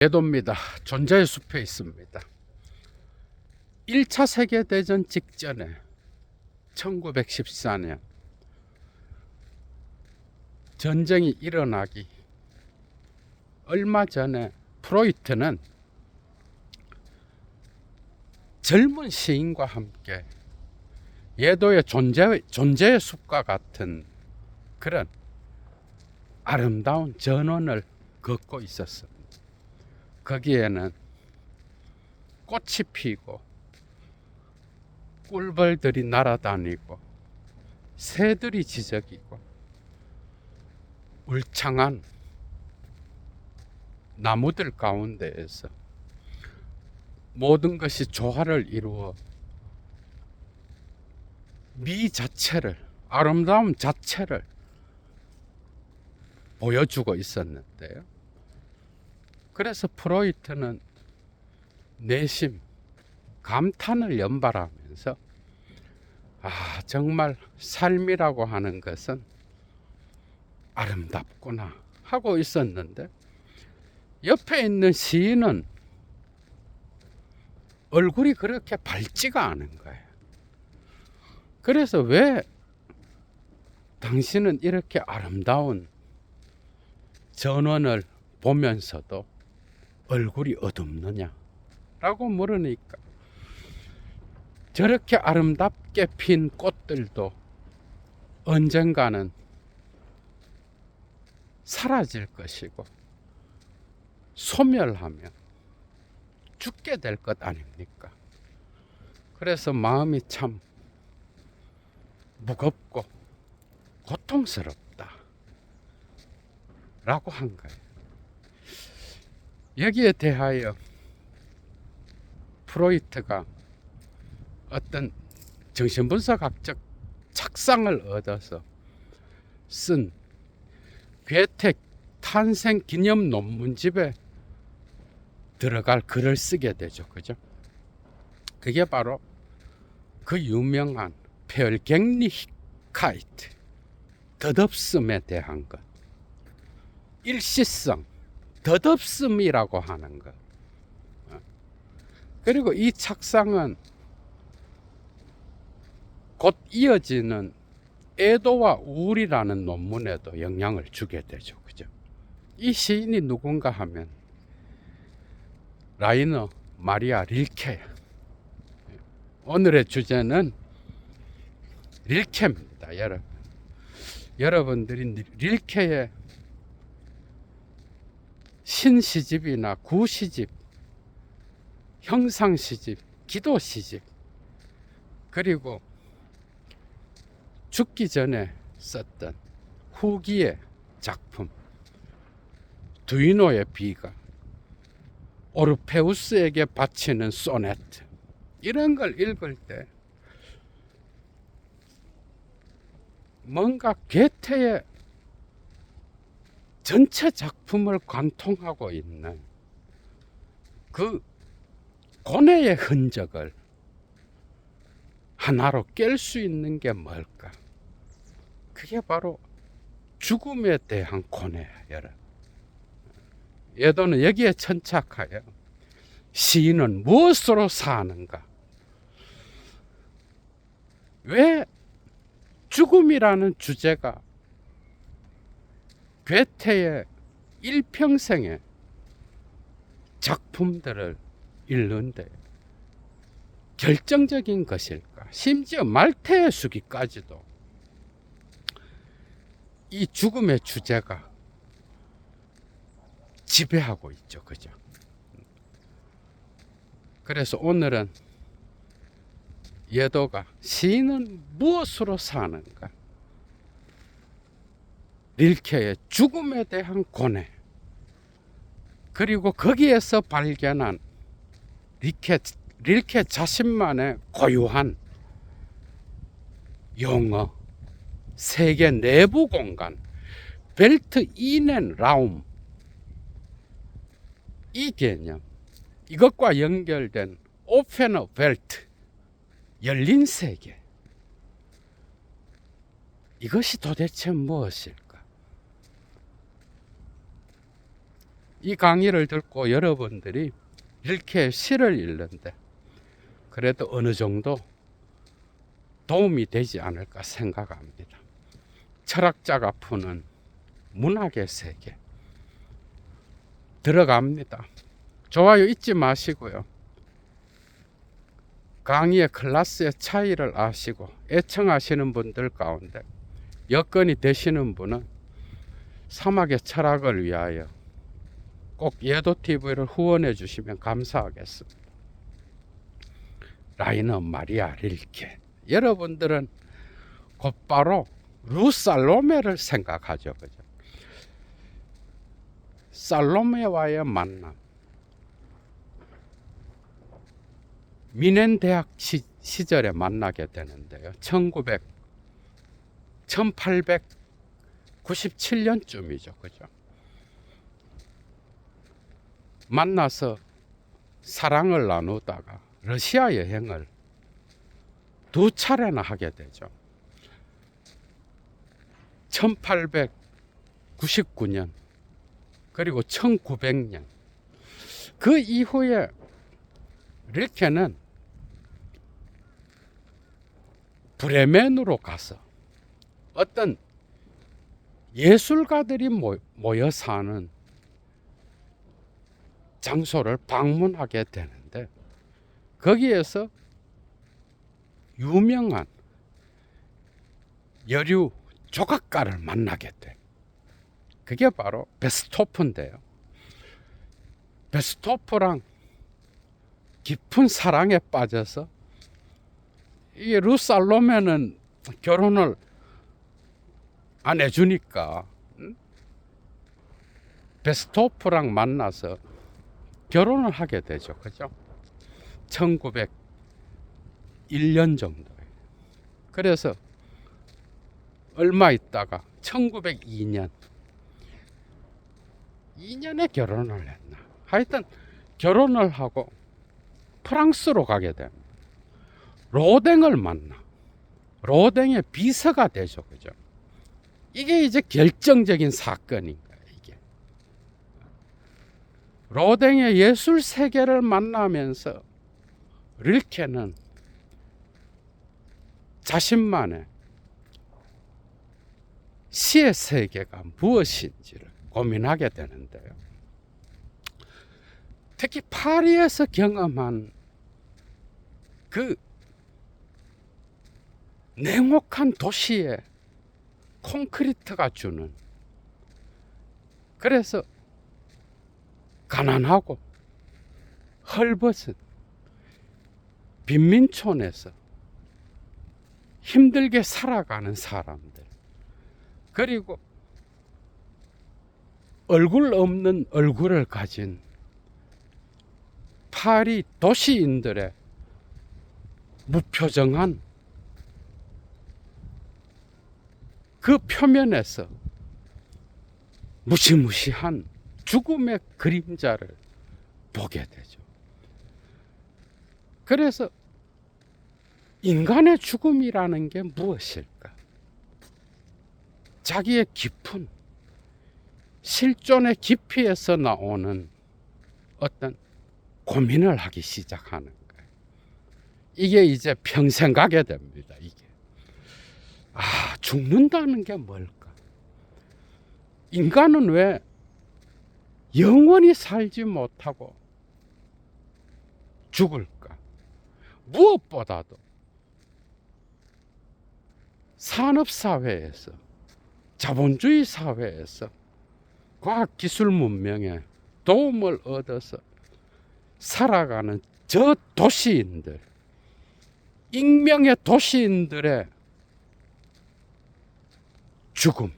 궤도입니다. 존재의 숲에 있습니다. 1차 세계대전 직전에 1914년 전쟁이 일어나기 얼마 전에 프로이트는 젊은 시인과 함께 예도의 존재의 숲과 같은 그런 아름다운 전원을 걷고 있었습니다. 거기에는 꽃이 피고 꿀벌들이 날아다니고 새들이 지저귀고 울창한 나무들 가운데에서 모든 것이 조화를 이루어 미 자체를, 아름다움 자체를 보여주고 있었는데요. 그래서 프로이트는 내심 감탄을 연발하면서 정말 삶이라고 하는 것은 아름답구나 하고 있었는데, 옆에 있는 시인은 얼굴이 그렇게 밝지가 않은 거예요. 그래서 왜 당신은 이렇게 아름다운 전원을 보면서도 얼굴이 어둡느냐 라고 물으니까, 저렇게 아름답게 핀 꽃들도 언젠가는 사라질 것이고 소멸하면 죽게 될 것 아닙니까? 그래서 마음이 참 무겁고 고통스럽다 라고 한 거예요. 여기에 대하여 프로이트가 어떤 정신분석학적 착상을 얻어서 쓴 괴테 탄생 기념 논문집에 들어갈 글을 쓰게 되죠. 그죠? 그게 바로 그 유명한 페얼갱리히카이트, 덧없음에 대한 것, 일시성, 덧없음이라고 하는 것. 그리고 이 착상은 곧 이어지는 애도와 우울이라는 논문에도 영향을 주게 되죠. 그죠? 이 시인이 누군가 하면 라이너 마리아 릴케. 오늘의 주제는 릴케입니다. 여러분들이 릴케의 신시집이나 구시집, 형상시집, 기도시집, 그리고 죽기 전에 썼던 후기의 작품 두이노의 비가, 오르페우스에게 바치는 소네트, 이런 걸 읽을 때 뭔가 괴테의 전체 작품을 관통하고 있는 그 고뇌의 흔적을 하나로 깰 수 있는 게 뭘까? 그게 바로 죽음에 대한 고뇌예요. 예도는 여기에 천착하여 시인은 무엇으로 사는가? 왜 죽음이라는 주제가 괴테의 일평생의 작품들을 읽는데 결정적인 것일까? 심지어 말테의 수기까지도 이 죽음의 주제가 지배하고 있죠. 그죠? 그래서 오늘은 예도가 시인은 무엇으로 사는가? 릴케의 죽음에 대한 고뇌, 그리고 거기에서 발견한 릴케 자신만의 고유한 용어, 세계 내부 공간, 벨트 이넨 라움, 이 개념, 이것과 연결된 오페너 벨트, 열린 세계, 이것이 도대체 무엇일까? 이 강의를 듣고 여러분들이 이렇게 시를 읽는데 그래도 어느 정도 도움이 되지 않을까 생각합니다. 철학자가 푸는 문학의 세계 들어갑니다. 좋아요 잊지 마시고요. 강의의 클래스의 차이를 아시고 애청하시는 분들 가운데 여건이 되시는 분은 사막의 철학을 위하여 꼭 예도TV를 후원해 주시면 감사하겠습니다. 라이너 마리아 릴케. 여러분들은 곧바로 루살로메를 생각하죠. 그죠? 살로메와의 만남. 미넨 대학 시절에 만나게 되는데요. 1897년쯤이죠. 그죠? 만나서 사랑을 나누다가 러시아 여행을 2차례나 하게 되죠. 1899년 그리고 1900년. 그 이후에 릴케는 브레멘으로 가서 어떤 예술가들이 모여 사는 장소를 방문하게 되는데 거기에서 유명한 여류 조각가를 만나게 돼. 그게 바로 베스토프인데요. 베스토프랑 깊은 사랑에 빠져서 이 루살로메는 결혼을 안 해주니까 베스토프랑 만나서 결혼을 하게 되죠. 그죠? 1901년 정도에. 그래서 얼마 있다가 1902년에 결혼을 했나. 하여튼 결혼을 하고 프랑스로 가게 됩니다. 로댕을 만나. 로댕의 비서가 되죠. 그죠? 이게 이제 결정적인 사건인 거예요. 이게. 로댕의 예술 세계를 만나면서 릴케는 자신만의 시의 세계가 무엇인지를 고민하게 되는데요. 특히 파리에서 경험한 그 냉혹한 도시의 콘크리트가 주는, 그래서 가난하고 헐벗은 빈민촌에서 힘들게 살아가는 사람들, 그리고 얼굴 없는 얼굴을 가진 파리 도시인들의 무표정한 그 표면에서 무시무시한 죽음의 그림자를 보게 되죠. 그래서 인간의 죽음이라는 게 무엇일까? 자기의 깊은 실존의 깊이에서 나오는 어떤 고민을 하기 시작하는 거예요. 이게 이제 평생 가게 됩니다. 이게. 죽는다는 게 뭘까? 인간은 왜 영원히 살지 못하고 죽을까? 무엇보다도 산업사회에서, 자본주의 사회에서 과학기술 문명에 도움을 얻어서 살아가는 저 도시인들, 익명의 도시인들의 죽음,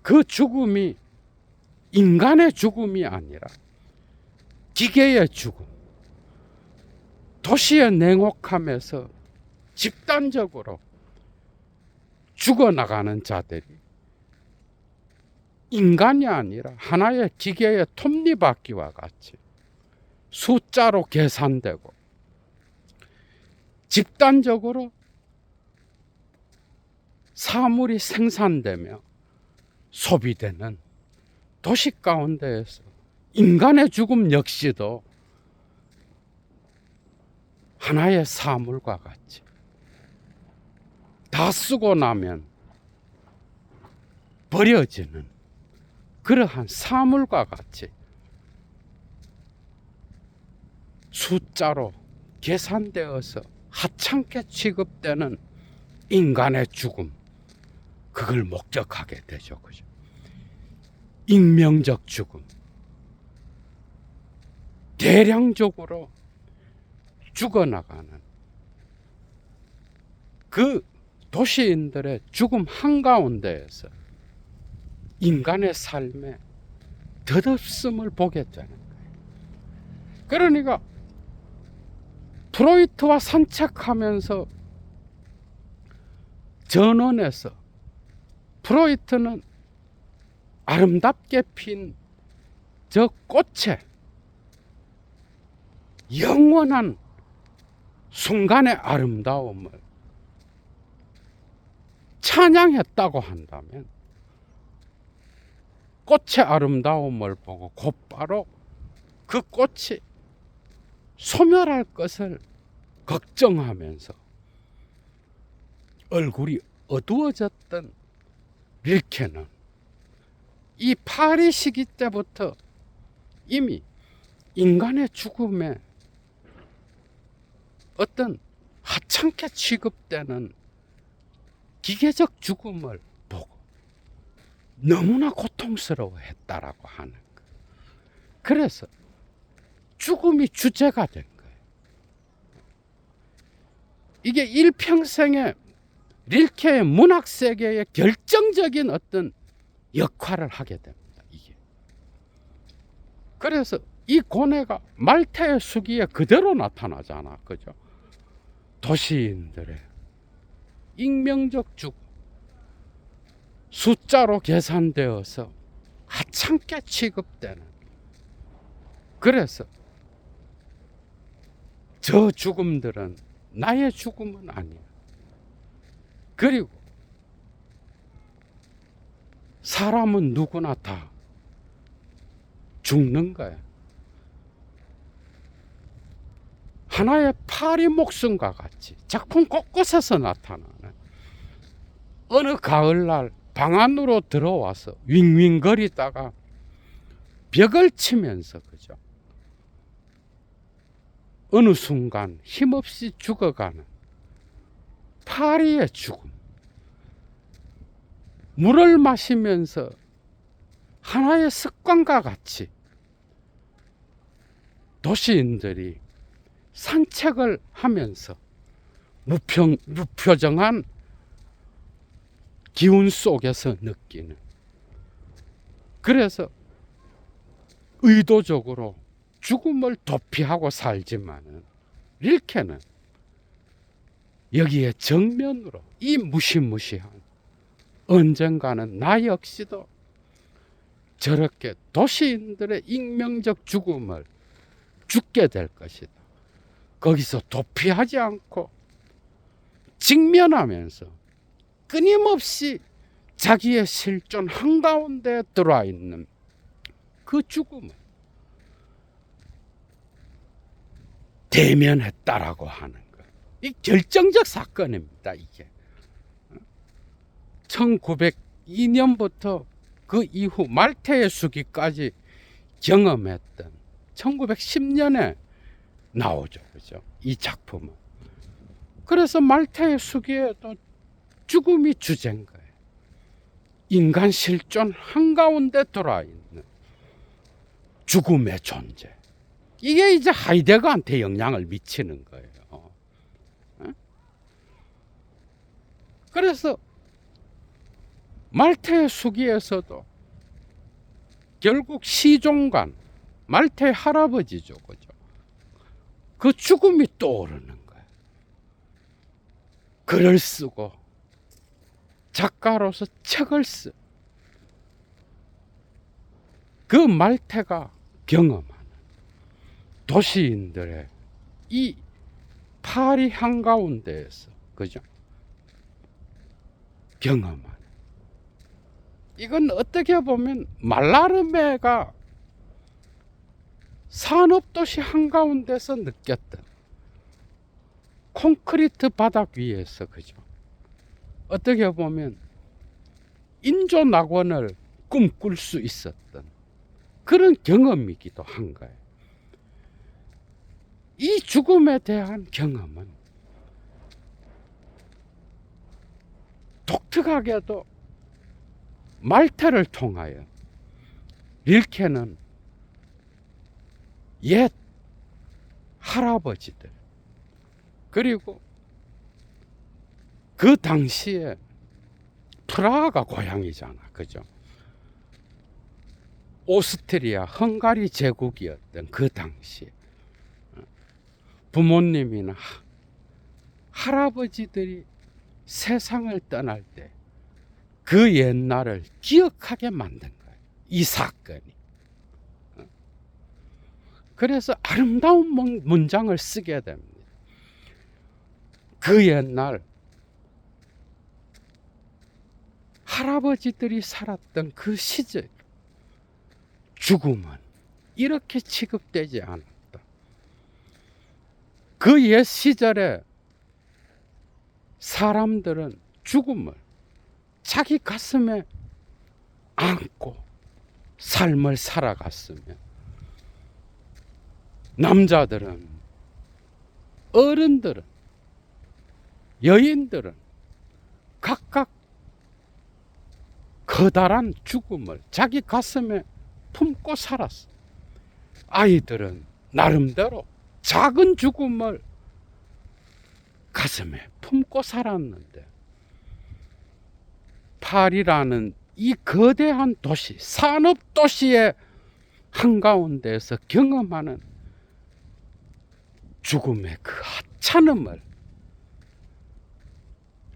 그 죽음이 인간의 죽음이 아니라 기계의 죽음, 도시의 냉혹함에서 집단적으로 죽어나가는 자들이 인간이 아니라 하나의 기계의 톱니바퀴와 같이 숫자로 계산되고 집단적으로 사물이 생산되며 소비되는 도시 가운데에서 인간의 죽음 역시도 하나의 사물과 같이 다 쓰고 나면 버려지는 그러한 사물과 같이 숫자로 계산되어서 하찮게 취급되는 인간의 죽음, 그걸 목적하게 되죠. 그죠? 익명적 죽음. 대량적으로 죽어나가는 그 도시인들의 죽음 한가운데에서 인간의 삶에 덧없음을 보게 되는 거예요. 그러니까 프로이트와 산책하면서 전원에서 프로이트는 아름답게 핀 저 꽃에 영원한 순간의 아름다움을 찬양했다고 한다면 꽃의 아름다움을 보고 곧바로 그 꽃이 소멸할 것을 걱정하면서 얼굴이 어두워졌던 릴케는 이 파리 시기 때부터 이미 인간의 죽음에 어떤 하찮게 취급되는 기계적 죽음을 보고 너무나 고통스러워했다라고 하는 거예요. 그래서 죽음이 주제가 된 거예요. 이게 일평생의 릴케의 문학 세계에 결정적인 어떤 역할을 하게 됩니다. 이게. 그래서 이 고뇌가 말테의 수기에 그대로 나타나잖아. 그죠? 도시인들의 익명적 죽음, 숫자로 계산되어서 하찮게 취급되는, 그래서 저 죽음들은 나의 죽음은 아니야. 그리고 사람은 누구나 다 죽는 거야. 하나의 파리 목숨과 같이 작품 곳곳에서 나타나는, 어느 가을날 방 안으로 들어와서 윙윙거리다가 벽을 치면서, 그죠? 어느 순간 힘없이 죽어가는 파리의 죽음. 물을 마시면서 하나의 습관과 같이 도시인들이 산책을 하면서 무표정한 기운 속에서 느끼는, 그래서 의도적으로 죽음을 도피하고 살지만은 릴케는 여기에 정면으로 이 무시무시한, 언젠가는 나 역시도 저렇게 도시인들의 익명적 죽음을 죽게 될 것이다. 거기서 도피하지 않고 직면하면서 끊임없이 자기의 실존 한가운데 들어와 있는 그 죽음을 대면했다라고 하는 거예요. 이 결정적 사건입니다. 이게 1902년부터 그 이후 말테의 수기까지 경험했던 1910년에 나오죠. 그죠? 이 작품은. 그래서 말테의 수기에도 죽음이 주제인 거예요. 인간 실존 한가운데 들어와 있는 죽음의 존재. 이게 이제 하이데거한테 영향을 미치는 거예요. 그래서 말테의 수기에서도 결국 시종관, 말테의 할아버지죠. 그죠? 그 죽음이 떠오르는 거예요. 글을 쓰고 작가로서 책을 쓰. 그 말테가 경험하는 도시인들의 이 파리 한가운데에서, 그죠? 경험하는 이건 어떻게 보면 말라르메가 산업도시 한가운데서 느꼈던 콘크리트 바닥 위에서, 그죠? 어떻게 보면 인조 낙원을 꿈꿀 수 있었던 그런 경험이기도 한 거예요. 이 죽음에 대한 경험은 독특하게도 말테를 통하여 릴케는 옛 할아버지들, 그리고 그 당시에 프라하가 고향이잖아, 그죠? 오스트리아, 헝가리 제국이었던 그 당시에 부모님이나 할아버지들이 세상을 떠날 때 그 옛날을 기억하게 만든 거예요, 이 사건이. 그래서 아름다운 문장을 쓰게 됩니다. 그 옛날 할아버지들이 살았던 그 시절, 죽음은 이렇게 취급되지 않았다. 그 옛 시절에 사람들은 죽음을 자기 가슴에 안고 삶을 살아갔으며, 남자들은, 어른들은, 여인들은 각각 커다란 죽음을 자기 가슴에 품고 살았어. 아이들은 나름대로 작은 죽음을 가슴에 품고 살았는데, 파리라는 이 거대한 도시, 산업도시의 한가운데에서 경험하는 죽음의 그 하찮음을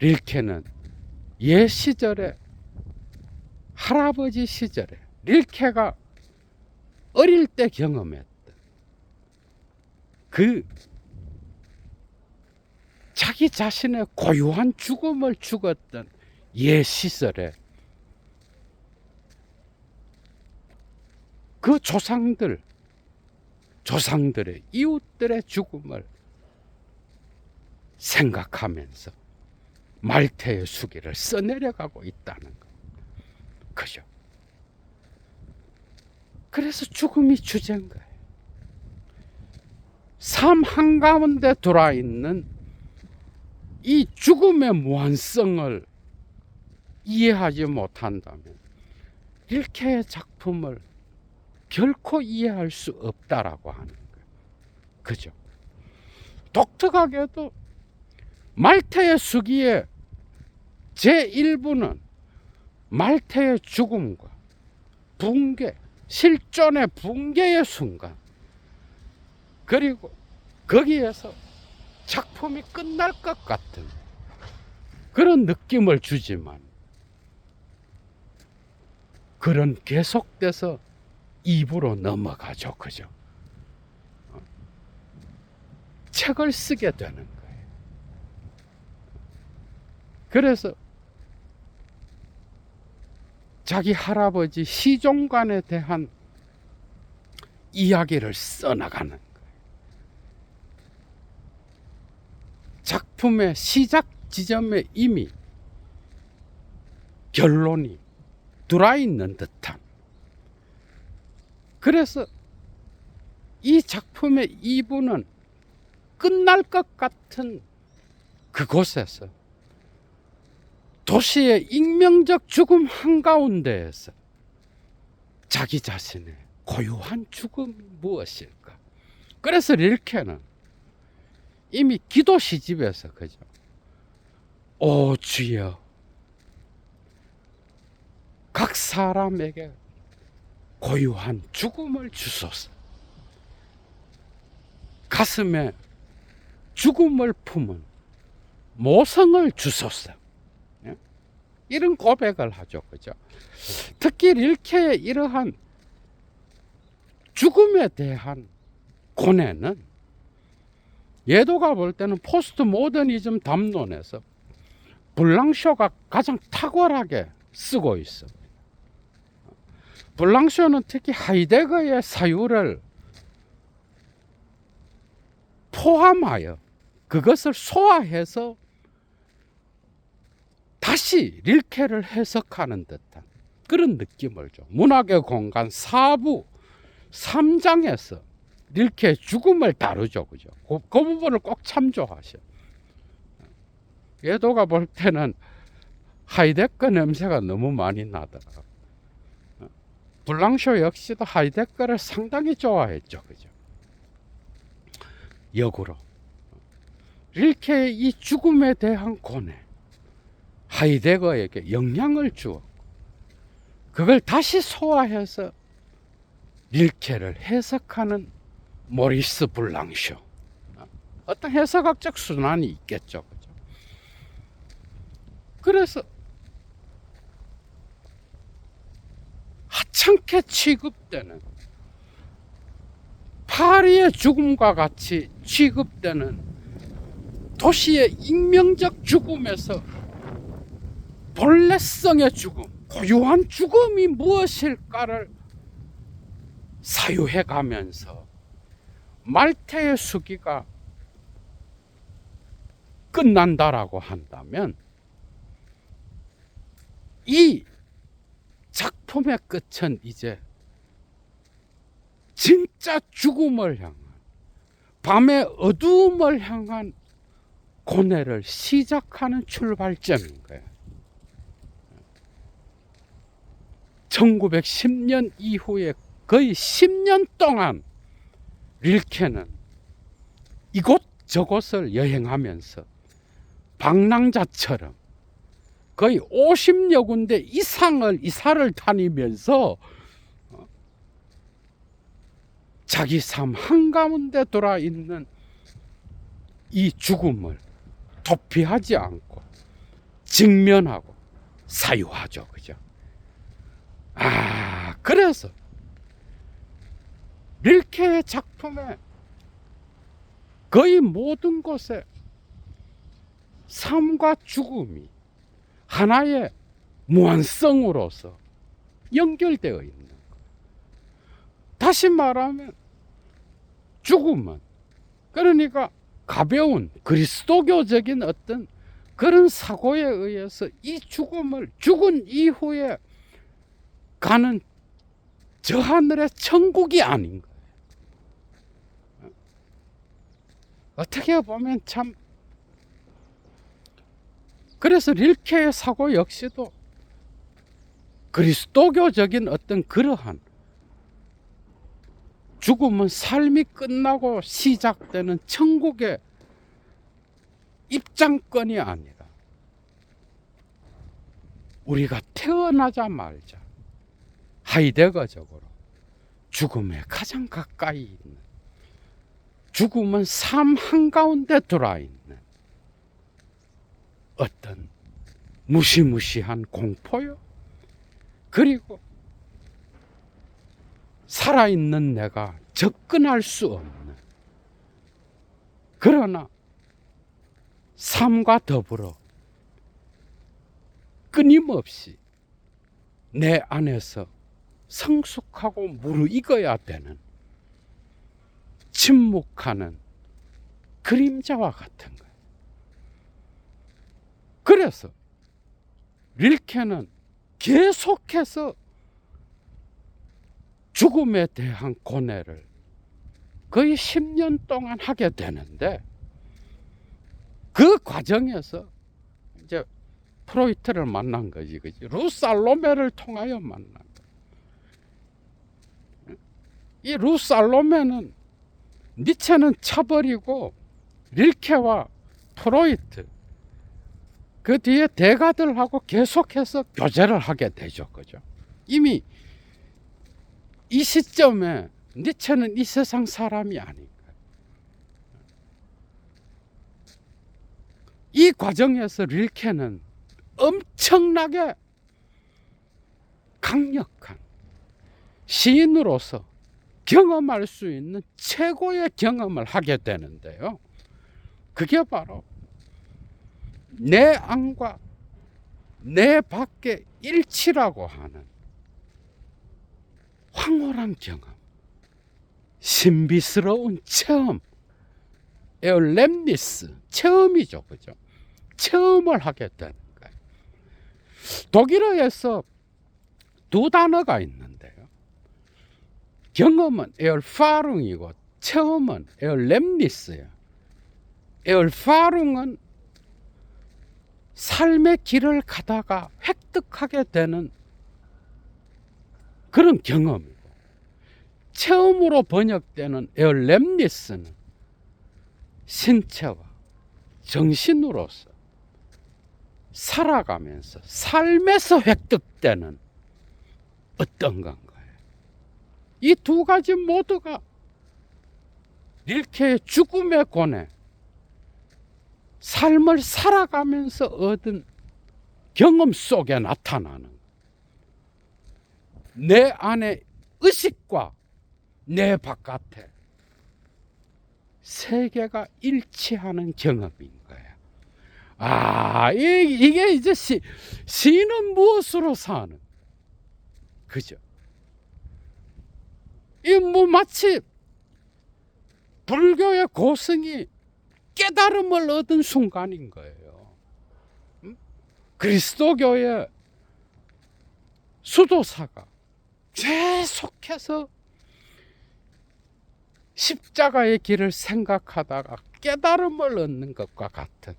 릴케는 옛 시절에, 할아버지 시절에 릴케가 어릴 때 경험했던 그 자기 자신의 고유한 죽음을 죽었던 옛 시절에 그 조상들의 이웃들의 죽음을 생각하면서 말테의 수기를 써내려가고 있다는 것, 그죠? 그래서 죽음이 주제인 거예요. 삶 한가운데 들어있는 이 죽음의 무한성을 이해하지 못한다면 릴케의 작품을 결코 이해할 수 없다라고 하는 거예요, 그죠? 독특하게도 말테의 수기의 제1부는 말테의 죽음과 붕괴, 실존의 붕괴의 순간, 그리고 거기에서 작품이 끝날 것 같은 그런 느낌을 주지만, 그런 계속돼서 2부로 넘어가죠, 그죠? 책을 쓰게 되는 거예요. 그래서 자기 할아버지 시종관에 대한 이야기를 써나가는 거예요. 작품의 시작 지점에 이미 결론이 들어있는 듯한, 그래서 이 작품의 2부는 끝날 것 같은 그곳에서 도시의 익명적 죽음 한가운데에서 자기 자신의 고유한 죽음이 무엇일까? 그래서 릴케는 이미 기도 시집에서, 그죠? 오 주여, 각 사람에게 고유한 죽음을 주소서. 가슴에 죽음을 품은 모성을 주소서. 이런 고백을 하죠, 그죠? 특히 릴케의 이러한 죽음에 대한 고뇌는 예도가 볼 때는 포스트 모더니즘 담론에서 블랑쇼가 가장 탁월하게 쓰고 있어. 블랑쇼는 특히 하이데거의 사유를 포함하여 그것을 소화해서 다시 릴케를 해석하는 듯한 그런 느낌을 줘. 문학의 공간 4부 3장에서 릴케의 죽음을 다루죠. 그죠? 그 부분을 꼭 참조하셔. 예도가 볼 때는 하이데거 냄새가 너무 많이 나더라. 블랑쇼 역시도 하이데거를 상당히 좋아했죠. 그죠? 역으로 릴케의 이 죽음에 대한 고뇌, 하이데거에게 영향을 주었고 그걸 다시 소화해서 릴케를 해석하는 모리스 블랑쇼. 어떤 해석학적 순환이 있겠죠. 그죠? 그래서 하찮게 취급되는 파리의 죽음과 같이 취급되는 도시의 익명적 죽음에서 본래성의 죽음, 고유한 죽음이 무엇일까를 사유해 가면서 말테의 수기가 끝난다라고 한다면 이 작품의 끝은 이제 진짜 죽음을 향한, 밤의 어두움을 향한 고뇌를 시작하는 출발점인 거예요. 1910년 이후에 거의 10년 동안 릴케는 이곳저곳을 여행하면서 방랑자처럼 거의 50여 군데 이상을 이사를 다니면서 자기 삶 한가운데 돌아 있는 이 죽음을 도피하지 않고 직면하고 사유하죠. 그죠? 그래서 릴케의 작품에 거의 모든 곳에 삶과 죽음이 하나의 무한성으로서 연결되어 있는 거예요. 다시 말하면 죽음은 그러니까 가벼운 그리스도교적인 어떤 그런 사고에 의해서 이 죽음을 죽은 이후에 가는 저 하늘의 천국이 아닌 거예요. 어떻게 보면 참, 그래서 릴케의 사고 역시도 그리스도교적인 어떤 그러한 죽음은 삶이 끝나고 시작되는 천국의 입장권이 아니라 우리가 태어나자 말자 하이데거적으로 죽음에 가장 가까이 있는, 죽음은 삶 한가운데 들어있는 어떤 무시무시한 공포요. 그리고 살아있는 내가 접근할 수 없는, 그러나 삶과 더불어 끊임없이 내 안에서 성숙하고 무르익어야 되는 침묵하는 그림자와 같은 거예요. 그래서 릴케는 계속해서 죽음에 대한 고뇌를 거의 10년 동안 하게 되는데, 그 과정에서 이제 프로이트를 만난 거지, 그지? 루살로메를 통하여 만난 거. 이 루살로메는 니체는 차버리고 릴케와 프로이트 그 뒤에 대가들하고 계속해서 교제를 하게 되죠, 그죠? 이미 이 시점에 니체는 이 세상 사람이 아닌가. 이 과정에서 릴케는 엄청나게 강력한 시인으로서 경험할 수 있는 최고의 경험을 하게 되는데요. 그게 바로 내 안과 내 밖의 일치라고 하는 황홀한 경험, 신비스러운 체험, 에얼렘니스, 체험이죠, 그죠? 체험을 하게 되는 거예요. 독일어에서 두 단어가 있는데요. 경험은 에얼파룽이고 체험은 에얼렘니스예요. 에얼파룽은 삶의 길을 가다가 획득하게 되는 그런 경험이고, 체험으로 번역되는 에얼렘니스는 신체와 정신으로서 살아가면서 삶에서 획득되는 어떤 건가요? 이 두 가지 모두가 릴케의 죽음의 고뇌, 삶을 살아가면서 얻은 경험 속에 나타나는, 내 안의 의식과 내 바깥에 세계가 일치하는 경험인 거예요. 이게 이제 시는 무엇으로 사는, 그죠? 이 뭐 마치 불교의 고승이 깨달음을 얻은 순간인 거예요. 그리스도교의 수도사가 계속해서 십자가의 길을 생각하다가 깨달음을 얻는 것과 같은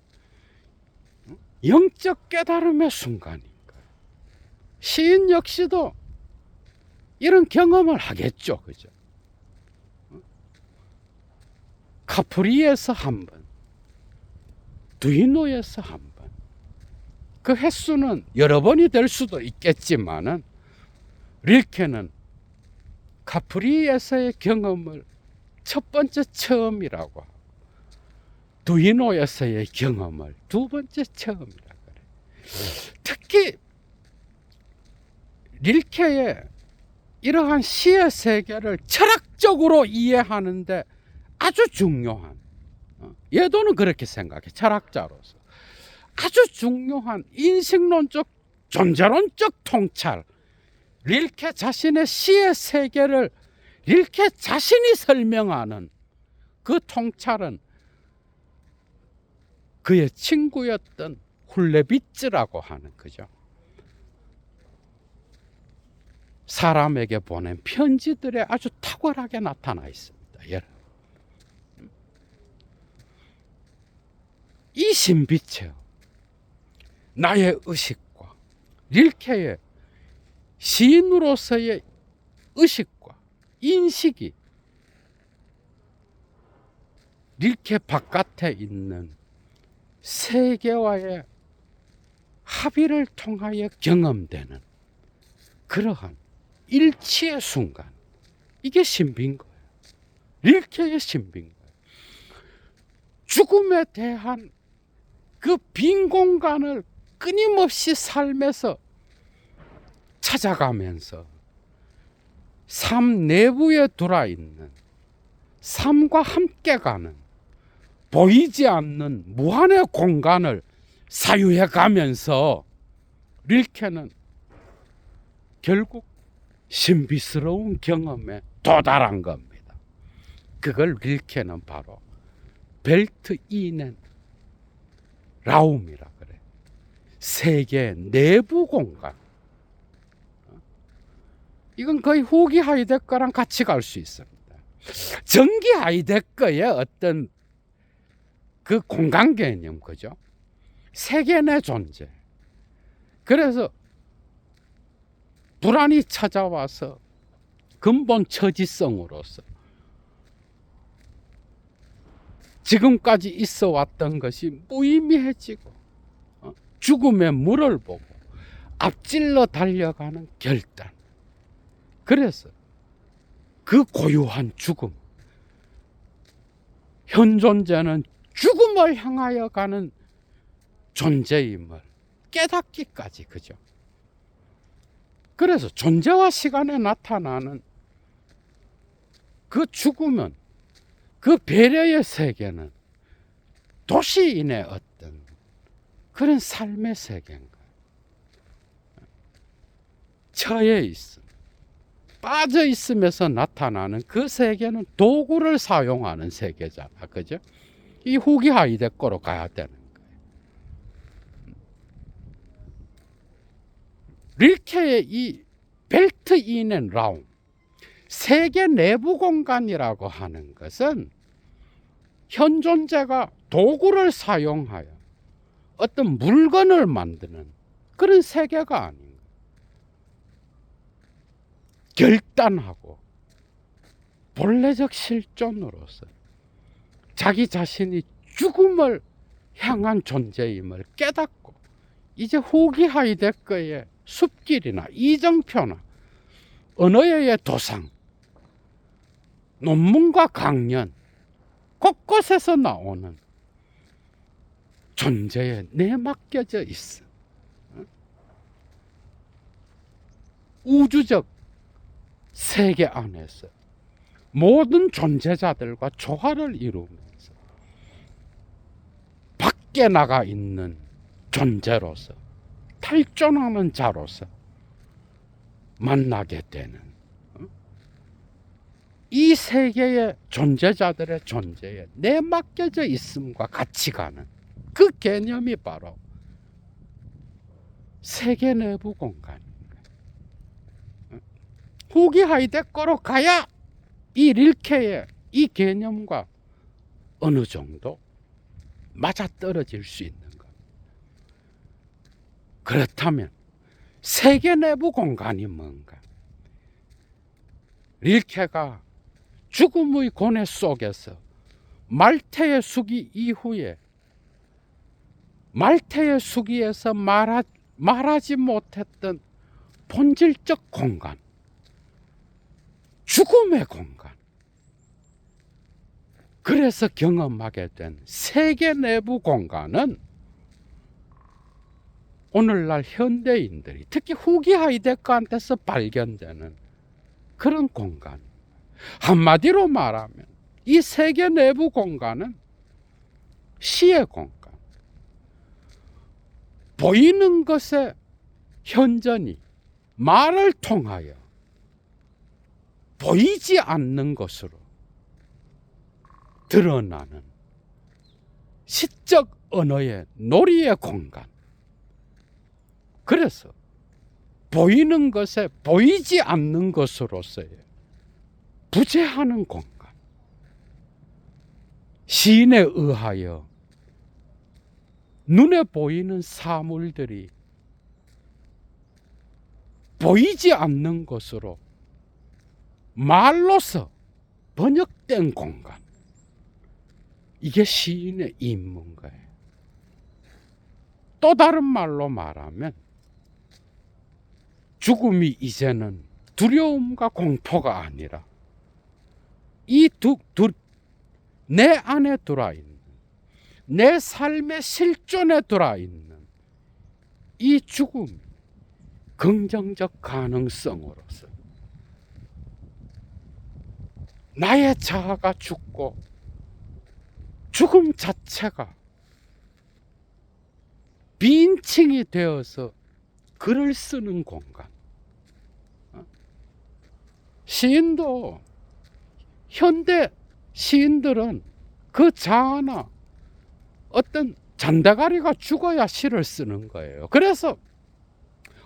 영적 깨달음의 순간인 거예요. 시인 역시도 이런 경험을 하겠죠, 그죠? 카프리에서 한 번, 두이노에서 한 번, 그 횟수는 여러 번이 될 수도 있겠지만은 릴케는 카프리에서의 경험을 첫 번째 체험이라고 하고, 두이노에서의 경험을 두 번째 체험이라고 그래요. 특히 릴케의 이러한 시의 세계를 철학적으로 이해하는데 아주 중요한, 예도는 그렇게 생각해, 철학자로서 아주 중요한 인식론적, 존재론적 통찰, 릴케 자신의 시의 세계를 릴케 자신이 설명하는 그 통찰은 그의 친구였던 훌레비츠라고 하는, 그죠? 사람에게 보낸 편지들에 아주 탁월하게 나타나 있습니다. 이 신비체험, 나의 의식과 릴케의 시인으로서의 의식과 인식이 릴케 바깥에 있는 세계와의 합의를 통하여 경험되는 그러한 일치의 순간, 이게 신비인 거예요. 릴케의 신비인 거예요. 죽음에 대한 그 빈 공간을 끊임없이 삶에서 찾아가면서 삶 내부에 들어있는, 삶과 함께 가는 보이지 않는 무한의 공간을 사유해 가면서 릴케는 결국 신비스러운 경험에 도달한 겁니다. 그걸 릴케는 바로 벨트 이넨 라움이라 그래. 세계 내부 공간. 이건 거의 후기 하이데거랑 같이 갈 수 있습니다. 전기 하이데거의 어떤 그 공간 개념, 그죠? 세계 내 존재. 그래서 불안이 찾아와서 근본 처지성으로서 지금까지 있어 왔던 것이 무의미해지고, 죽음의 물을 보고 앞질러 달려가는 결단. 그래서 그 고유한 죽음, 현 존재는 죽음을 향하여 가는 존재임을 깨닫기까지, 그죠? 그래서 존재와 시간에 나타나는 그 죽음은, 그 배려의 세계는 도시인의 어떤 그런 삶의 세계인가, 처해 있음, 빠져 있으면서 나타나는 그 세계는 도구를 사용하는 세계잖아. 그죠? 이 후기 하이데 거로 가야 되는 거예요. 릴케의 이 벨트 인앤 라움, 세계 내부 공간이라고 하는 것은 현존재가 도구를 사용하여 어떤 물건을 만드는 그런 세계가 아닌 거예요. 결단하고 본래적 실존으로서 자기 자신이 죽음을 향한 존재임을 깨닫고 이제 후기 하이데거의 숲길이나 이정표나 언어의 도상, 논문과 강연 곳곳에서 나오는 존재에 내맡겨져 있어. 우주적 세계 안에서 모든 존재자들과 조화를 이루면서 밖에 나가 있는 존재로서 탈존하는 자로서 만나게 되는 이 세계의 존재자들의 존재에 내맡겨져 있음과 같이 가는 그 개념이 바로 세계 내부 공간인 거예요. 후기 하이데거로 가야 이 릴케의 이 개념과 어느 정도 맞아떨어질 수 있는 겁니다. 그렇다면 세계 내부 공간이 뭔가? 릴케가 죽음의 고뇌 속에서 말태의 수기 이후에 말태의 수기에서 말하지 못했던 본질적 공간, 죽음의 공간, 그래서 경험하게 된 세계 내부 공간은 오늘날 현대인들이 특히 후기 하이데거한테서 발견되는 그런 공간. 한마디로 말하면 이 세계 내부 공간은 시의 공간. 보이는 것의 현전이 말을 통하여 보이지 않는 것으로 드러나는 시적 언어의 놀이의 공간. 그래서 보이는 것에 보이지 않는 것으로서의 부재하는 공간. 시인에 의하여 눈에 보이는 사물들이 보이지 않는 것으로 말로서 번역된 공간. 이게 시인의 임무인 거예요. 또 다른 말로 말하면 죽음이 이제는 두려움과 공포가 아니라 내 안에 들어있는 내 삶의 실존에 들어있는 이 죽음이 긍정적 가능성으로서 나의 자아가 죽고 죽음 자체가 비인칭이 되어서 글을 쓰는 공간. 시인도 현대 시인들은 그 자아나 어떤 잔대가리가 죽어야 시를 쓰는 거예요. 그래서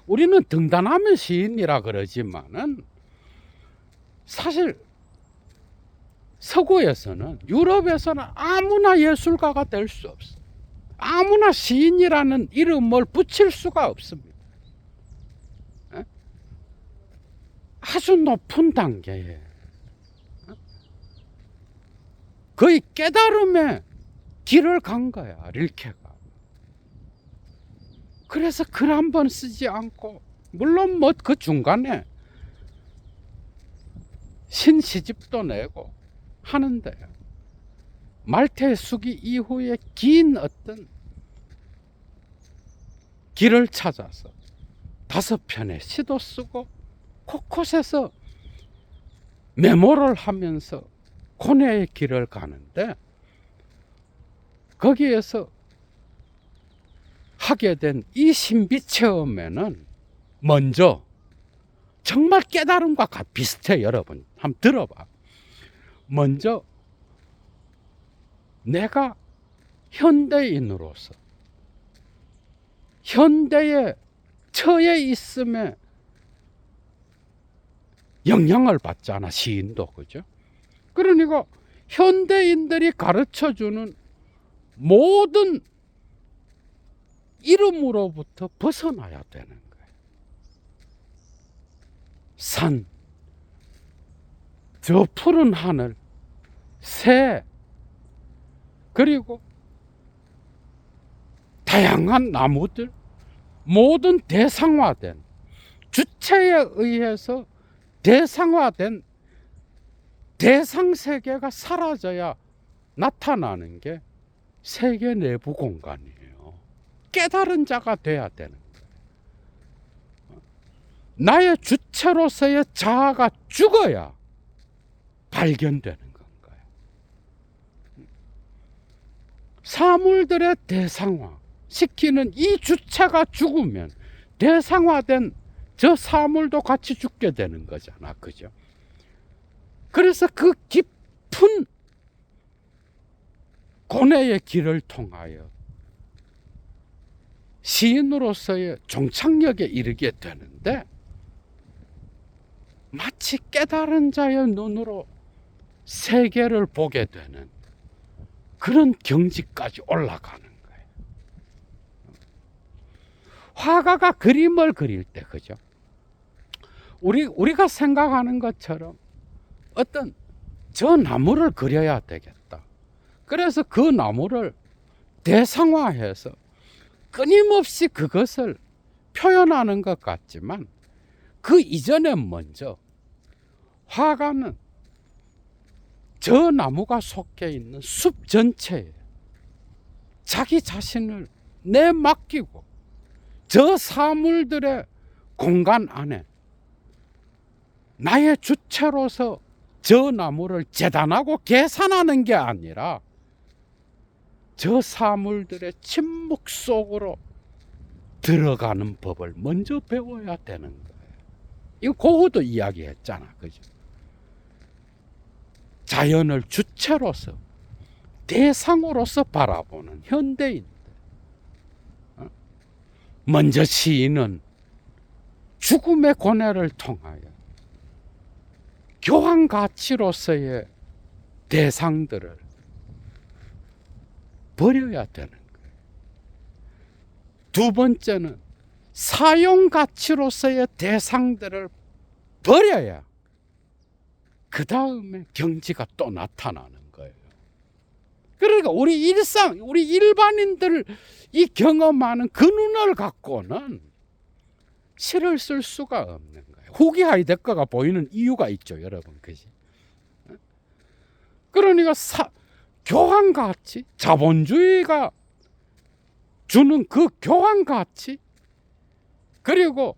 우리는 등단하면 시인이라 그러지만은 사실 서구에서는 유럽에서는 아무나 예술가가 될 수 없어. 아무나 시인이라는 이름을 붙일 수가 없습니다. 아주 높은 단계에 거의 깨달음의 길을 간 거야, 릴케가. 그래서 글 한 번 쓰지 않고, 물론 뭐 그 중간에 신시집도 내고 하는데, 말태 수기 이후에 긴 어떤 길을 찾아서 5편의 시도 쓰고 곳곳에서 메모를 하면서 고뇌의 길을 가는데, 거기에서 하게 된 이 신비 체험에는 먼저 정말 깨달음과 비슷해. 여러분 한번 들어봐. 먼저 내가 현대인으로서 현대에 처해 있음에 영향을 받잖아. 시인도. 그죠? 그러니까 현대인들이 가르쳐주는 모든 이름으로부터 벗어나야 되는 거예요. 산, 저 푸른 하늘, 새, 그리고 다양한 나무들, 모든 대상화된, 주체에 의해서 대상화된 대상세계가 사라져야 나타나는 게 세계 내부 공간이에요. 깨달은 자가 돼야 되는 거예요. 나의 주체로서의 자아가 죽어야 발견되는 건가요. 사물들의 대상화 시키는 이 주체가 죽으면 대상화된 저 사물도 같이 죽게 되는 거잖아. 그죠? 그래서 그 깊은 고뇌의 길을 통하여 시인으로서의 종착역에 이르게 되는데, 마치 깨달은 자의 눈으로 세계를 보게 되는 그런 경지까지 올라가는 거예요. 화가가 그림을 그릴 때, 그죠? 우리가 생각하는 것처럼 어떤 저 나무를 그려야 되겠다. 그래서 그 나무를 대상화해서 끊임없이 그것을 표현하는 것 같지만, 그 이전에 먼저 화가는 저 나무가 속해 있는 숲 전체에 자기 자신을 내맡기고 저 사물들의 공간 안에 나의 주체로서 저 나무를 재단하고 계산하는 게 아니라 저 사물들의 침묵 속으로 들어가는 법을 먼저 배워야 되는 거예요. 이거 고흐도 이야기했잖아. 그죠? 자연을 주체로서 대상으로서 바라보는 현대인들. 먼저 시인은 죽음의 고뇌를 통하여 교환 가치로서의 대상들을 버려야 되는 거예요. 두 번째는 사용 가치로서의 대상들을 버려야 그 다음에 경지가 또 나타나는 거예요. 그러니까 우리 일반인들 이 경험하는 그 눈을 갖고는 시를 쓸 수가 없는 거예요. 후기 하이데거가 보이는 이유가 있죠, 여러분. 그지? 그러니까 교환 가치, 자본주의가 주는 그 교환 가치, 그리고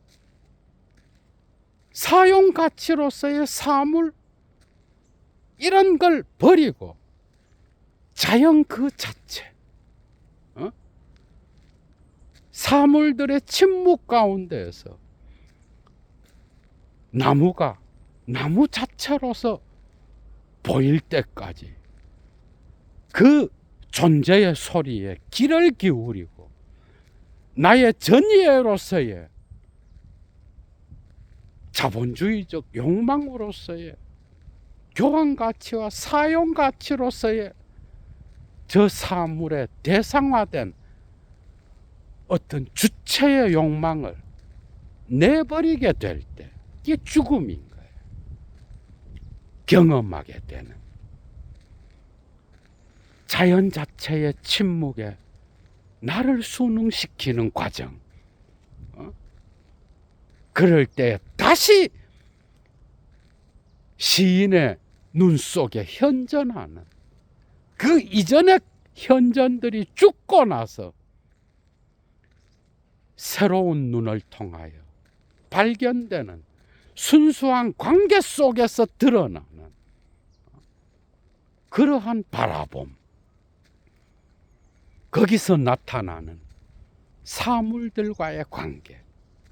사용 가치로서의 사물, 이런 걸 버리고 자연 그 자체, 사물들의 침묵 가운데에서 나무가 나무 자체로서 보일 때까지 그 존재의 소리에 귀를 기울이고 나의 전이해로서의 자본주의적 욕망으로서의 교환 가치와 사용 가치로서의 저 사물의 대상화된 어떤 주체의 욕망을 내버리게 될 때, 이게 죽음인 거예요. 경험하게 되는 자연 자체의 침묵에 나를 순응시키는 과정. 그럴 때 다시 시인의 눈 속에 현전하는, 그 이전의 현전들이 죽고 나서 새로운 눈을 통하여 발견되는 순수한 관계 속에서 드러나는 그러한 바라봄, 거기서 나타나는 사물들과의 관계,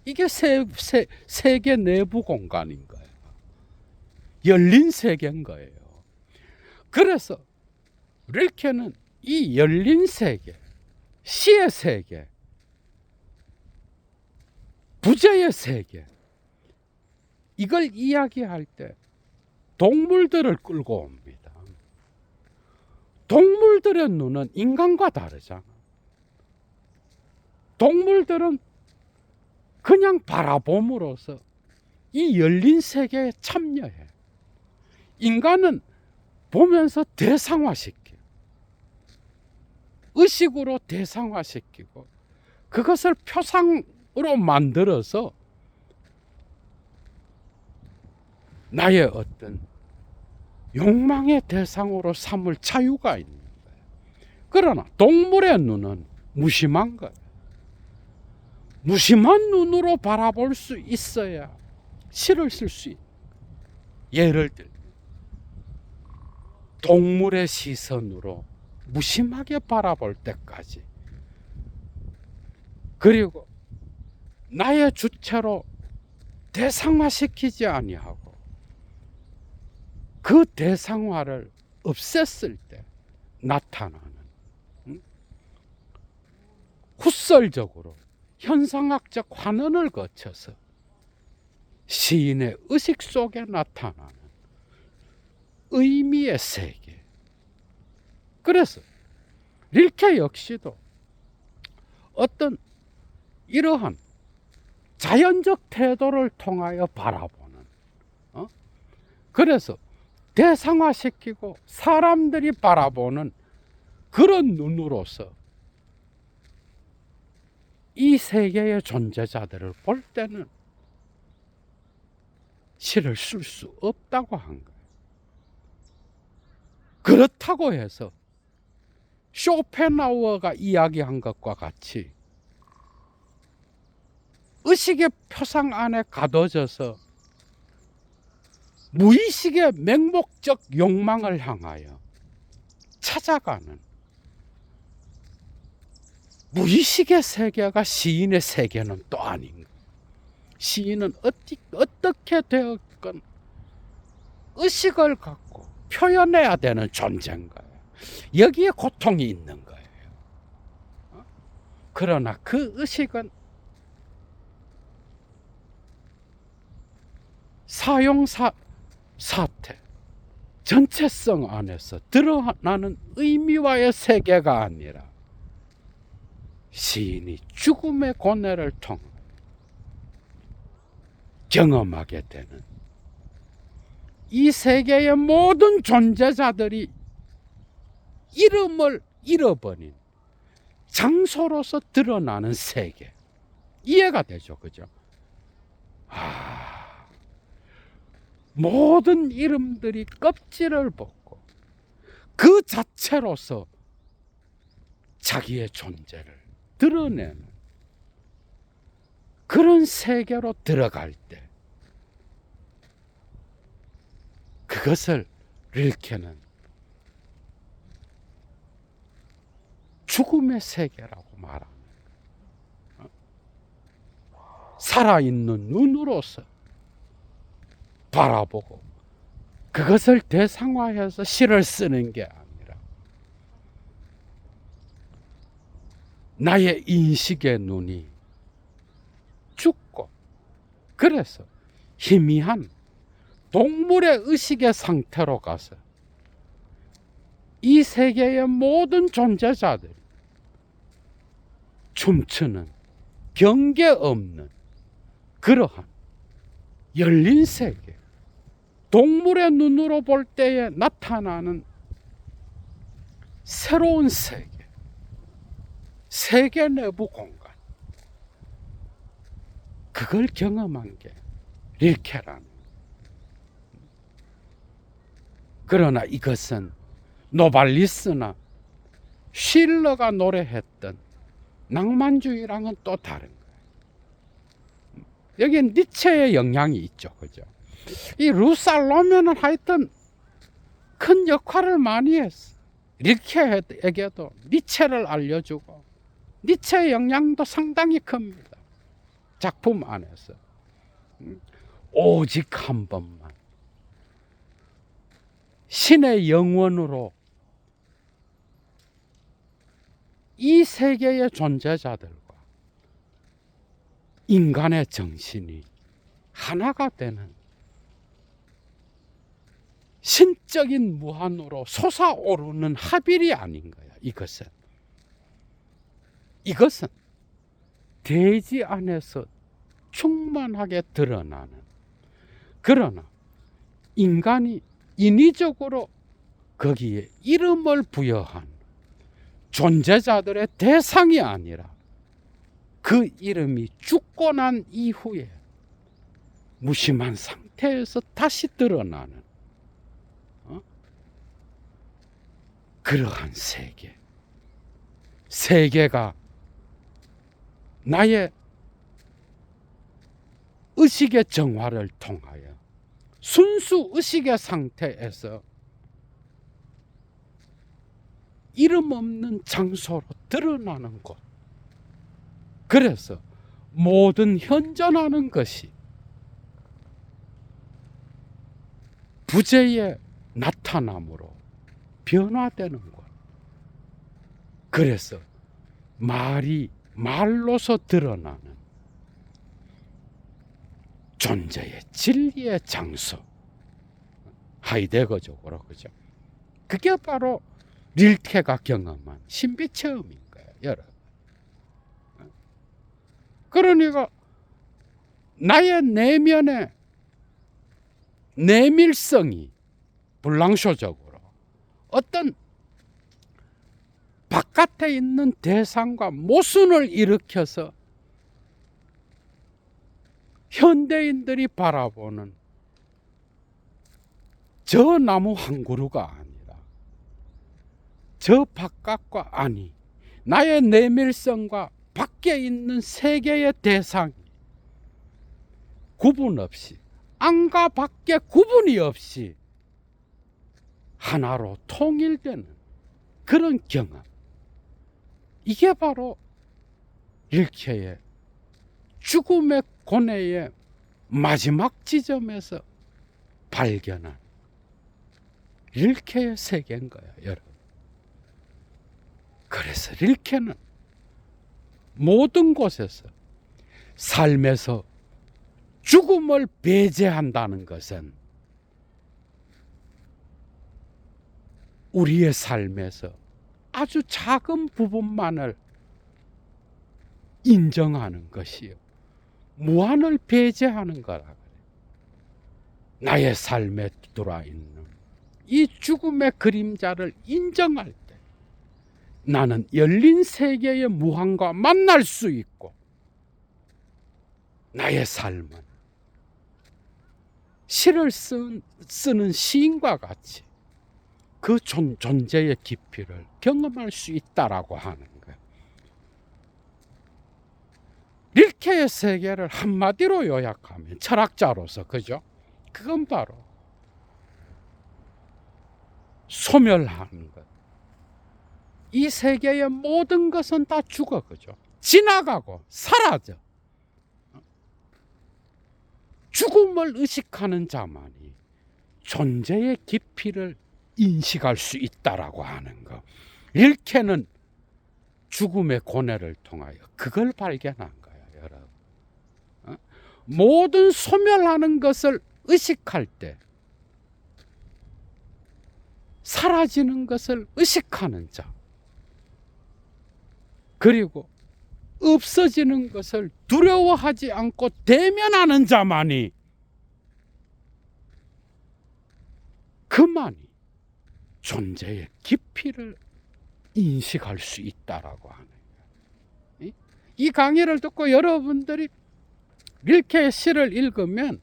이게 세계 내부 공간인 거예요. 열린 세계인 거예요. 그래서 릴케는 이 열린 세계, 시의 세계, 부재의 세계, 이걸 이야기할 때 동물들을 끌고 옵니다. 동물들의 눈은 인간과 다르잖아. 동물들은 그냥 바라봄으로써 이 열린 세계에 참여해. 인간은 보면서 대상화시켜. 의식으로 대상화시키고 그것을 표상으로 만들어서 나의 어떤 욕망의 대상으로 삼을 자유가 있는 거예요. 그러나 동물의 눈은 무심한 거예요. 무심한 눈으로 바라볼 수 있어야 실을 쓸 수 있는 거예요. 예를 들면 동물의 시선으로 무심하게 바라볼 때까지, 그리고 나의 주체로 대상화시키지 아니하고 그 대상화를 없앴을 때 나타나는 훗설적으로 현상학적 환원을 거쳐서 시인의 의식 속에 나타나는 의미의 세계. 그래서 릴케 역시도 어떤 이러한 자연적 태도를 통하여 바라보는, 그래서 대상화시키고 사람들이 바라보는 그런 눈으로서 이 세계의 존재자들을 볼 때는 시를 쓸 수 없다고 한 거예요. 그렇다고 해서 쇼펜하우어가 이야기한 것과 같이 의식의 표상 안에 가둬져서 무의식의 맹목적 욕망을 향하여 찾아가는 무의식의 세계가 시인의 세계는 또 아닌 거예요. 시인은 어떻게 되었건 의식을 갖고 표현해야 되는 존재인 거예요. 여기에 고통이 있는 거예요. 그러나 그 의식은 사태, 전체성 안에서 드러나는 의미와의 세계가 아니라 시인이 죽음의 고뇌를 통해 경험하게 되는 이 세계의 모든 존재자들이 이름을 잃어버린 장소로서 드러나는 세계. 이해가 되죠, 그죠? 모든 이름들이 껍질을 벗고 그 자체로서 자기의 존재를 드러내는 그런 세계로 들어갈 때 그것을 릴케는 죽음의 세계라고 말합니다. 살아있는 눈으로서 바라보고 그것을 대상화해서 시를 쓰는 게 아니라 나의 인식의 눈이 죽고, 그래서 희미한 동물의 의식의 상태로 가서 이 세계의 모든 존재자들이 춤추는 경계 없는 그러한 열린 세계, 동물의 눈으로 볼 때에 나타나는 새로운 세계, 세계 내부 공간, 그걸 경험한 게 릴케라는. 그러나 이것은 노발리스나 실러가 노래했던 낭만주의랑은 또 다른 거예요. 여기엔 니체의 영향이 있죠, 그죠? 이 루살로메는 하여튼 큰 역할을 많이 했어. 릴케에게도 니체를 알려주고 니체의 영향도 상당히 큽니다. 작품 안에서 오직 한 번만 신의 영원으로 이 세계의 존재자들과 인간의 정신이 하나가 되는 신적인 무한으로 솟아오르는 합일이 아닌 거야. 이것은 대지 안에서 충만하게 드러나는, 그러나 인간이 인위적으로 거기에 이름을 부여한 존재자들의 대상이 아니라 그 이름이 죽고 난 이후에 무심한 상태에서 다시 드러나는 그러한 세계가 나의 의식의 정화를 통하여 순수 의식의 상태에서 이름 없는 장소로 드러나는 곳. 그래서 모든 현존하는 것이 부재의 나타남으로 변화되는 것. 그래서 말이 말로서 드러나는 존재의 진리의 장소. 하이데거적으로, 그죠? 그게 바로 릴케가 경험한 신비 체험인 거예요, 여러분. 그러니까 나의 내면의 내밀성이 불랑쇼적으로 어떤 바깥에 있는 대상과 모순을 일으켜서 현대인들이 바라보는 저 나무 한 그루가 아니라 저 바깥과 아니, 나의 내밀성과 밖에 있는 세계의 대상이 구분 없이, 안과 밖에 구분이 없이 하나로 통일되는 그런 경험. 이게 바로 릴케의 죽음의 고뇌의 마지막 지점에서 발견한 릴케의 세계인 거야, 여러분. 그래서 릴케는 모든 곳에서 삶에서 죽음을 배제한다는 것은 우리의 삶에서 아주 작은 부분만을 인정하는 것이요, 무한을 배제하는 거라 그래. 나의 삶에 들어있는 이 죽음의 그림자를 인정할 때 나는 열린 세계의 무한과 만날 수 있고, 나의 삶은 시를 쓰는 시인과 같이 그 존재의 깊이를 경험할 수 있다라고 하는 거예요. 릴케의 세계를 한마디로 요약하면, 철학자로서, 그죠? 그건 바로 소멸하는 것. 이 세계의 모든 것은 다 죽어, 그죠? 지나가고 사라져. 죽음을 의식하는 자만이 존재의 깊이를 인식할 수 있다라고 하는 것. 릴케는 죽음의 고뇌를 통하여 그걸 발견한 거예요, 여러분. 모든 소멸하는 것을 의식할 때 사라지는 것을 의식하는 자, 그리고 없어지는 것을 두려워하지 않고 대면하는 자만이, 그만이 존재의 깊이를 인식할 수 있다라고 하는 거예요. 이 강의를 듣고 여러분들이 릴케의 시를 읽으면,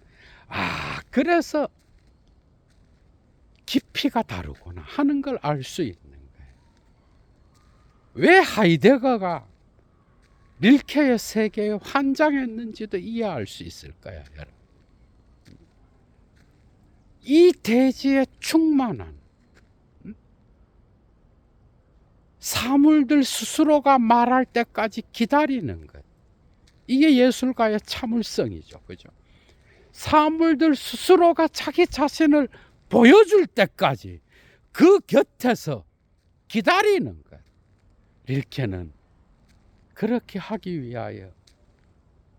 그래서 깊이가 다르구나 하는 걸 알 수 있는 거예요. 왜 하이데거가 릴케의 세계에 환장했는지도 이해할 수 있을 거야, 여러분. 이 대지에 충만한 사물들 스스로가 말할 때까지 기다리는 것. 이게 예술가의 참을성이죠. 그죠? 사물들 스스로가 자기 자신을 보여줄 때까지 그 곁에서 기다리는 것. 릴케는 그렇게 하기 위하여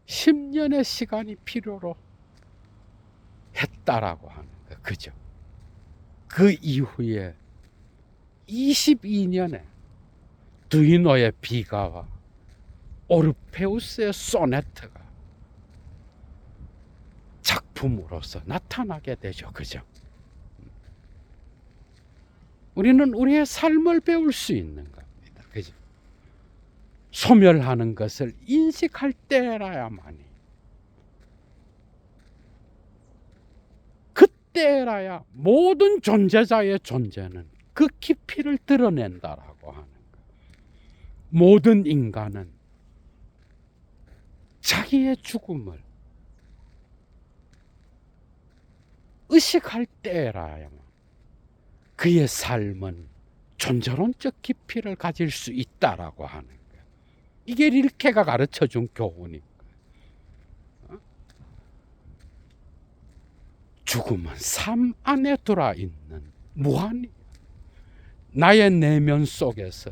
10년의 시간이 필요로 했다라고 하는 거. 그죠? 그 이후에 22년에 두이노의 비가와 오르페우스의 소네트가 작품으로서 나타나게 되죠. 그죠? 우리는 우리의 삶을 배울 수 있는 겁니다. 그죠? 소멸하는 것을 인식할 때라야만이, 그때라야 모든 존재자의 존재는 그 깊이를 드러낸다라고 하는 거예요. 모든 인간은 자기의 죽음을 의식할 때라야만 그의 삶은 존재론적 깊이를 가질 수 있다라고 하는 거예요. 이게 릴케가 가르쳐준 교훈입니다. 죽음은 삶 안에 들어있는 무한이, 나의 내면 속에서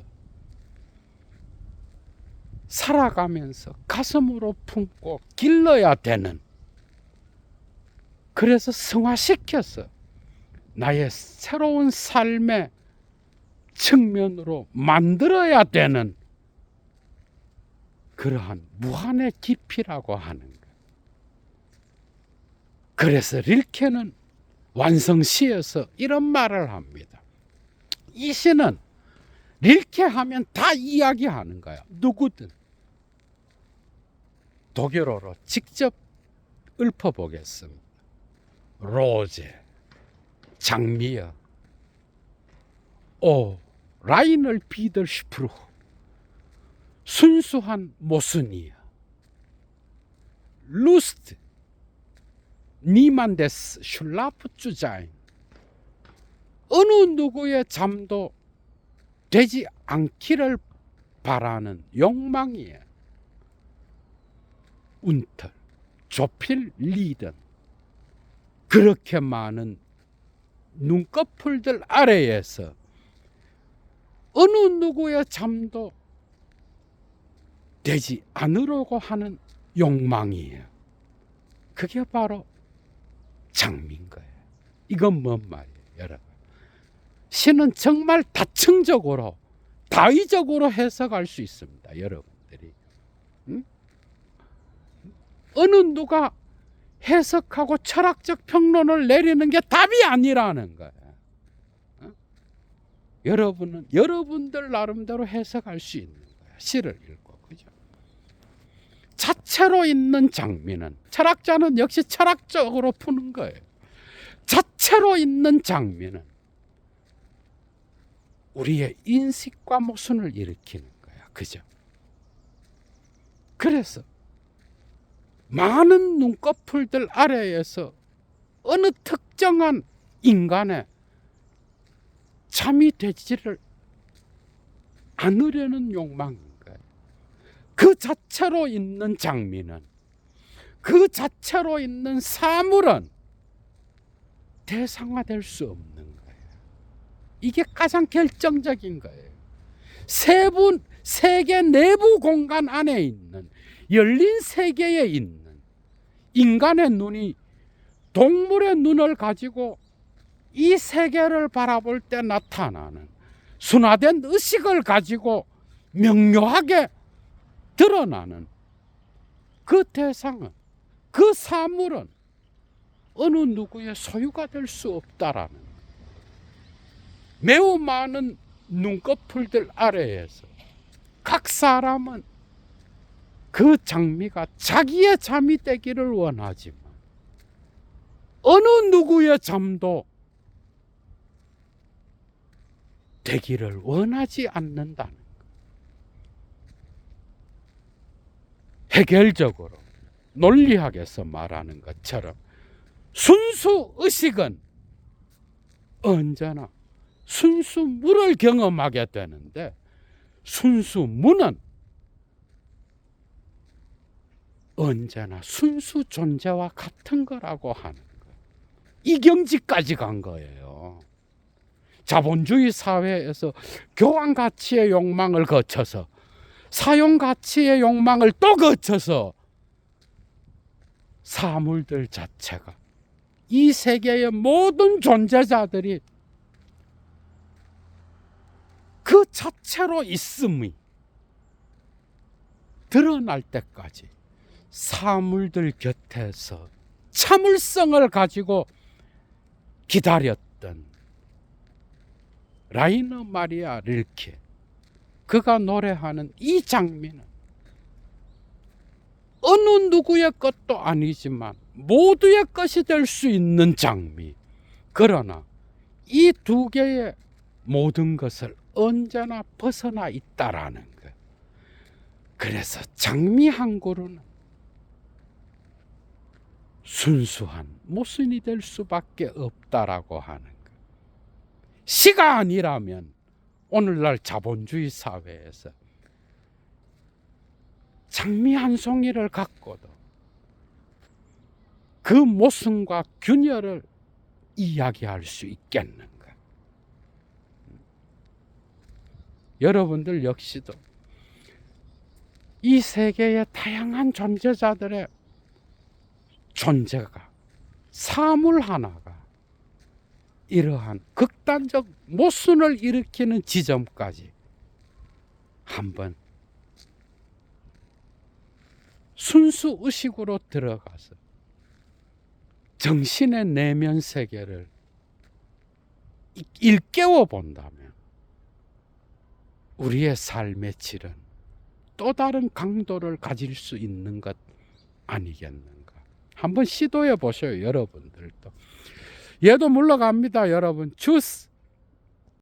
살아가면서 가슴으로 품고 길러야 되는, 그래서 승화시켜서 나의 새로운 삶의 측면으로 만들어야 되는 그러한 무한의 깊이라고 하는 것. 그래서 릴케는 완성시에서 이런 말을 합니다. 이 시는 릴케 하면 다 이야기하는 거야. 누구든. 독일어로 직접 읊어보겠습니다. 로제, 장미여, 오 라인을 비들 시프루, 순수한 모순이여, 루스트 니만데스 슐라프주자인, 어느 누구의 잠도 되지 않기를 바라는 욕망이에요. 운터 조필 리든, 그렇게 많은 눈꺼풀들 아래에서 어느 누구의 잠도 되지 않으려고 하는 욕망이에요. 그게 바로 장미인 거예요. 이건 뭔 말이에요, 여러분? 시는 정말 다층적으로, 다의적으로 해석할 수 있습니다, 여러분들이. 응? 어느 누가 해석하고 철학적 평론을 내리는 게 답이 아니라는 거예요. 여러분은 여러분들 나름대로 해석할 수 있는 거예요. 시를 읽고, 그죠? 자체로 있는 장미는, 철학자는 역시 철학적으로 푸는 거예요. 자체로 있는 장미는 우리의 인식과 모순을 일으키는 거야, 그죠? 그래서 많은 눈꺼풀들 아래에서 어느 특정한 인간의 잠이 되지를 않으려는 욕망인 거예요. 그 자체로 있는 장미는, 그 자체로 있는 사물은 대상화될 수 없는 거예요. 이게 가장 결정적인 거예요. 세계 내부 공간 안에 있는, 열린 세계에 있는 인간의 눈이 동물의 눈을 가지고 이 세계를 바라볼 때 나타나는 순화된 의식을 가지고 명료하게 드러나는 그 대상은, 그 사물은 어느 누구의 소유가 될 수 없다라는 거예요. 매우 많은 눈꺼풀들 아래에서 각 사람은 그 장미가 자기의 잠이 되기를 원하지만 어느 누구의 잠도 되기를 원하지 않는다는 거예요. 해결적으로 논리학에서 말하는 것처럼 순수 의식은 언제나 순수 무를 경험하게 되는데, 순수 무는 언제나 순수 존재와 같은 거라고 하는 거예요. 이 경지까지 간 거예요. 자본주의 사회에서 교환 가치의 욕망을 거쳐서 사용 가치의 욕망을 또 거쳐서 사물들 자체가, 이 세계의 모든 존재자들이 그 자체로 있음이 드러날 때까지 사물들 곁에서 참을성을 가지고 기다렸던 라이너 마리아 릴케, 그가 노래하는 이 장미는 어느 누구의 것도 아니지만 모두의 것이 될 수 있는 장미. 그러나 이 두 개의 모든 것을 언제나 벗어나 있다라는 거예요. 그래서 장미 한 그루는 순수한 모순이 될 수밖에 없다라고 하는 거예요. 시가 아니라면 오늘날 자본주의 사회에서 장미 한 송이를 갖고도 그 모순과 균열을 이야기할 수 있겠는가? 여러분들 역시도 이 세계의 다양한 존재자들의 존재가, 사물 하나가 이러한 극단적 모순을 일으키는 지점까지 한번 순수 의식으로 들어가서 정신의 내면 세계를 일깨워 본다면 우리의 삶의 질은 또 다른 강도를 가질 수 있는 것 아니겠는가? 한번 시도해 보셔요, 여러분들도. 얘도 물러갑니다, 여러분. 주스.